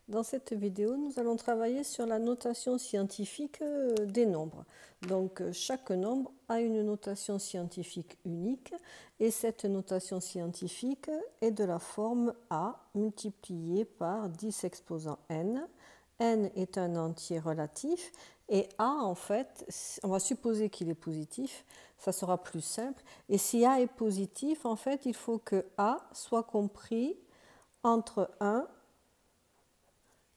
Dans cette vidéo, nous allons travailler sur la notation scientifique des nombres. Donc, chaque nombre a une notation scientifique unique et cette notation scientifique est de la forme A multiplié par 10 exposant n. N est un entier relatif et A, en fait, on va supposer qu'il est positif, ça sera plus simple. Et si A est positif, en fait, il faut que A soit compris entre 1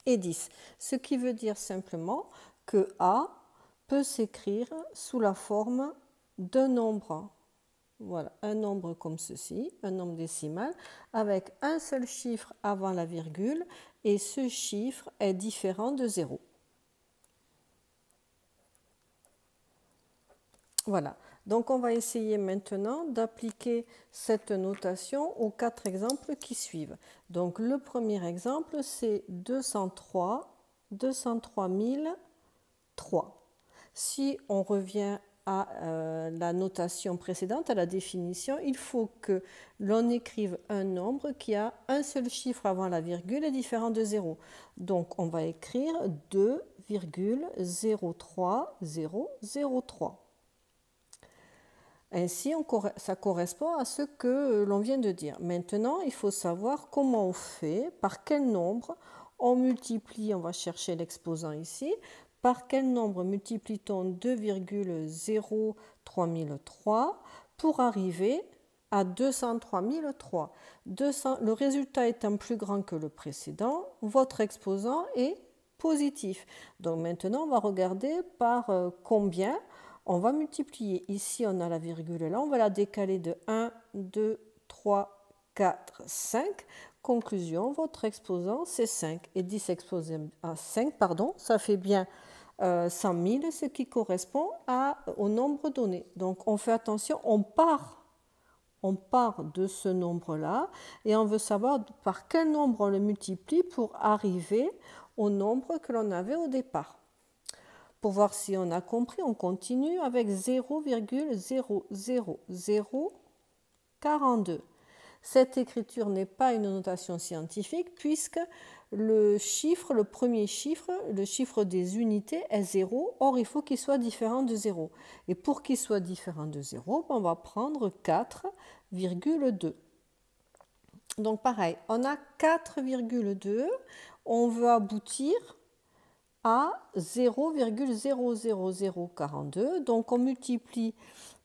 et 10. Ce qui veut dire simplement que A peut s'écrire sous la forme d'un nombre. Voilà, un nombre comme ceci, un nombre décimal, avec un seul chiffre avant la virgule, et ce chiffre est différent de 0. Voilà, donc on va essayer maintenant d'appliquer cette notation aux 4 exemples qui suivent. Donc le premier exemple, c'est 203 003. Si on revient à la notation précédente, à la définition, il faut que l'on écrive un nombre qui a un seul chiffre avant la virgule et différent de 0. Donc on va écrire 2,03003. Ainsi, ça correspond à ce que l'on vient de dire. Maintenant, il faut savoir comment on fait, par quel nombre on multiplie, on va chercher l'exposant ici, par quel nombre multiplie-t-on 2,03003 pour arriver à 203 003. Le résultat étant plus grand que le précédent, votre exposant est positif. Donc maintenant, on va regarder par combien on va multiplier. Ici, on a la virgule là, on va la décaler de 1, 2, 3, 4, 5. Conclusion, votre exposant, c'est 5. Et 10 exposé à 5, ça fait bien 100 000, ce qui correspond au nombre donné. Donc, on fait attention, on part de ce nombre-là et on veut savoir par quel nombre on le multiplie pour arriver au nombre que l'on avait au départ. Pour voir si on a compris, on continue avec 0,00042. Cette écriture n'est pas une notation scientifique puisque le premier chiffre, le chiffre des unités est 0. Or, il faut qu'il soit différent de 0. Et pour qu'il soit différent de 0, on va prendre 4,2. Donc pareil, on a 4,2. On veut aboutir à 0,00042. Donc on multiplie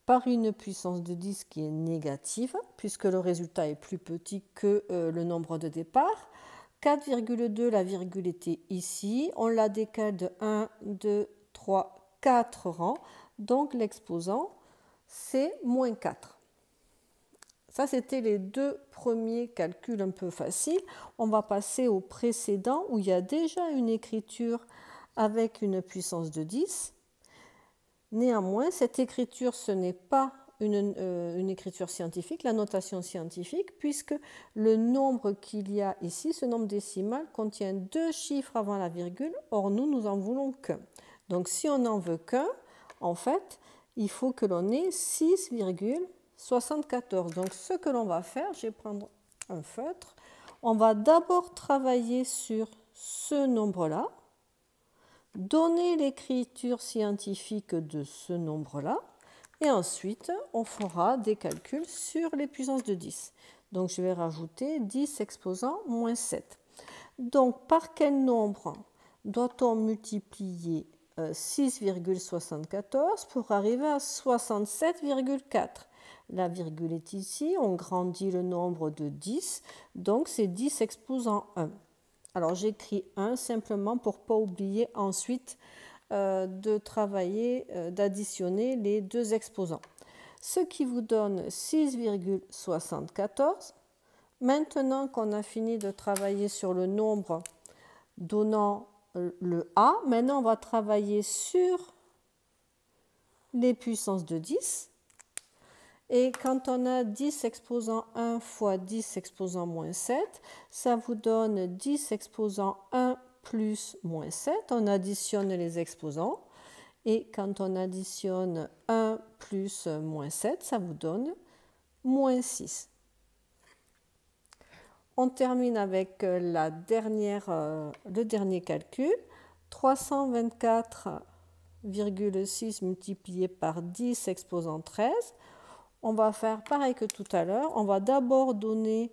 par une puissance de 10 qui est négative, puisque le résultat est plus petit que le nombre de départ. 4,2, la virgule était ici. On la décale de 1, 2, 3, 4 rangs. Donc l'exposant, c'est moins 4. Ça, c'était les deux premiers calculs un peu faciles. On va passer au précédent où il y a déjà une écriture avec une puissance de 10. Néanmoins, cette écriture, ce n'est pas une écriture scientifique, la notation scientifique, puisque le nombre qu'il y a ici, ce nombre décimal, contient 2 chiffres avant la virgule. Or, nous en voulons qu'un. Donc, si on n'en veut qu'un, en fait, il faut que l'on ait 6,74. Donc, ce que l'on va faire, je vais prendre un feutre. On va d'abord travailler sur ce nombre-là, donner l'écriture scientifique de ce nombre-là, et ensuite, on fera des calculs sur les puissances de 10. Donc, je vais rajouter 10 exposant moins 7. Donc, par quel nombre doit-on multiplier 6,74 pour arriver à 67,4? La virgule est ici, on grandit le nombre de 10, donc c'est 10 exposant 1. Alors j'écris 1 simplement pour ne pas oublier ensuite de travailler, d'additionner les deux exposants. Ce qui vous donne 6,74. Maintenant qu'on a fini de travailler sur le nombre donnant le A, maintenant on va travailler sur les puissances de 10. Et quand on a 10 exposant 1 fois 10 exposant moins 7, ça vous donne 10 exposant 1 plus moins 7. On additionne les exposants. Et quand on additionne 1 plus moins 7, ça vous donne moins 6. On termine avec le dernier calcul. 324,6 multiplié par 10 exposant 13. On va faire pareil que tout à l'heure. On va d'abord donner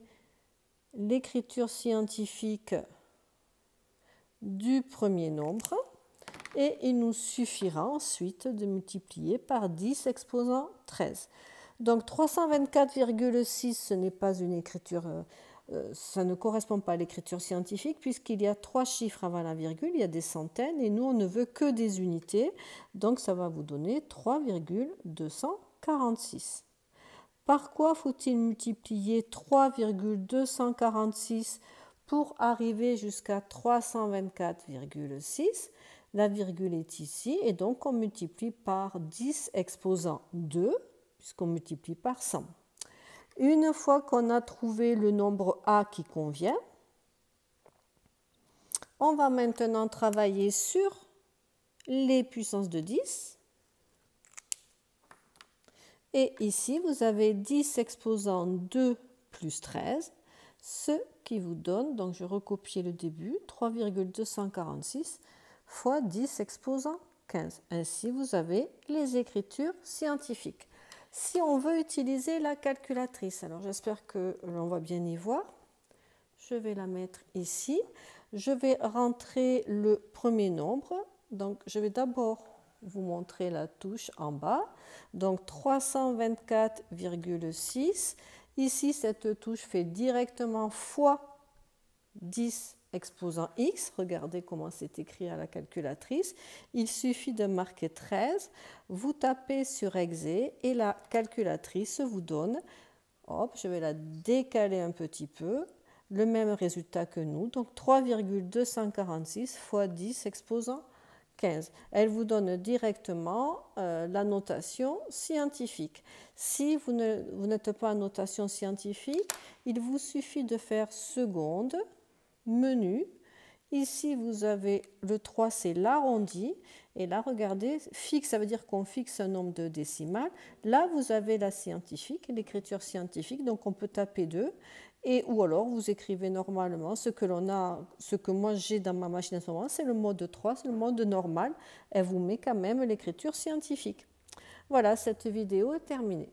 l'écriture scientifique du premier nombre et il nous suffira ensuite de multiplier par 10 exposant 13. Donc 324,6, ce n'est pas une écriture, ça ne correspond pas à l'écriture scientifique puisqu'il y a 3 chiffres avant la virgule, il y a des centaines et nous on ne veut que des unités, donc ça va vous donner 3,246. Par quoi faut-il multiplier 3,246 pour arriver jusqu'à 324,6? La virgule est ici et donc on multiplie par 10 exposant 2 puisqu'on multiplie par 100. Une fois qu'on a trouvé le nombre A qui convient, on va maintenant travailler sur les puissances de 10. Et ici, vous avez 10 exposant 2 plus 13, ce qui vous donne, donc je recopie le début, 3,246 fois 10 exposant 15. Ainsi, vous avez les écritures scientifiques. Si on veut utiliser la calculatrice, alors j'espère que l'on va bien y voir. Je vais la mettre ici. Je vais rentrer le premier nombre. Donc, je vais d'abord vous montrer la touche en bas. Donc, 324,6. Ici, cette touche fait directement fois 10 exposant x. Regardez comment c'est écrit à la calculatrice. Il suffit de marquer 13. Vous tapez sur Exé et la calculatrice vous donne, hop, je vais la décaler un petit peu, le même résultat que nous. Donc 3,246 fois 10 exposant 15. Elle vous donne directement la notation scientifique. Si vous n'êtes pas en notation scientifique, il vous suffit de faire seconde, menu. Ici, vous avez le 3, c'est l'arrondi. Et là, regardez, fixe, ça veut dire qu'on fixe un nombre de décimales. Là, vous avez la scientifique, l'écriture scientifique. Donc, on peut taper 2. Et, ou alors, vous écrivez normalement ce que moi j'ai dans ma machine à ce moment, c'est le mode 3, c'est le mode normal. Elle vous met quand même l'écriture scientifique. Voilà, cette vidéo est terminée.